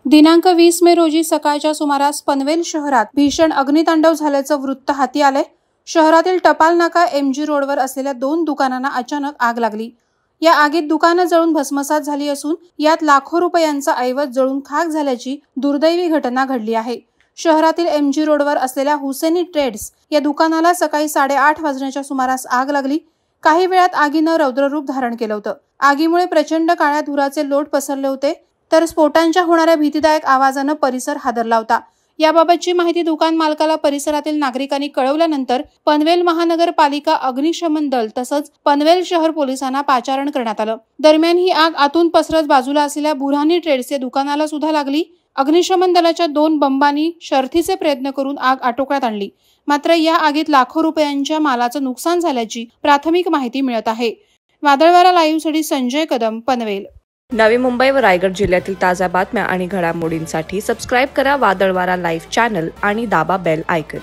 दिनांक 20 मे रोजी सकाळच्या सुमारास पनवेल शहरात भीषण अग्नितांडव झाल्याचं वृत्त हाती आले। शहरातील टपाल नाका MG रोडवर असलेल्या 2 दुकानांना अचानक आग लागली। या आगीत दुकानं जळून भस्मसात झाली असून यात लाखो रुपयांचा ऐवज जळून खाक झाल्याची दुर्दैवी घटना घडली आहे। शहरातील MG रोडवर असलेल्या हुसेनी ट्रेड्स या दुकानाला सकाळी 8:30 वाजण्याच्या सुमारास आग लागली। काही वेळात आगीनं रौद्ररूप धारण केलं होतं। आगीमुळे प्रचंड काळ्या धुराचे लोट पसरले होते, तर स्फोटांच्या होणाऱ्या भीतीदायक आवाजानं परिसर हादरला होता। याबाबतची माहिती दुकान मालकाला परिसरातील नागरिकांनी कळवल्यानंतर पनवेल महानगरपालिका अग्निशमन दल तसंच पनवेल शहर पोलिसांना पाचारण करण्यात आलं। दरम्यान ही आग आतून पसरत बाजूला असलेल्या बुऱ्हाणी ट्रेड्स या दुकानाला सुद्धा लागली। अग्निशमन दलाच्या 2 बंबांनी शर्थीचे प्रयत्न करून आग आटोक्यात आणली, मात्र या आगीत लाखो रुपयांच्या मालाचं नुकसान झाल्याची प्राथमिक माहिती मिळत आहे। वादळवारा लाईव्हसाठी संजय कदम, पनवेल। नवी मुंबई व रायगड जिल्ह्यातील ताज्या बातम्या आणि घडामोडींसाठी सबस्क्राईब करा वादळवारा लाईव्ह चॅनल आणि दाबा बेल आयकॉन।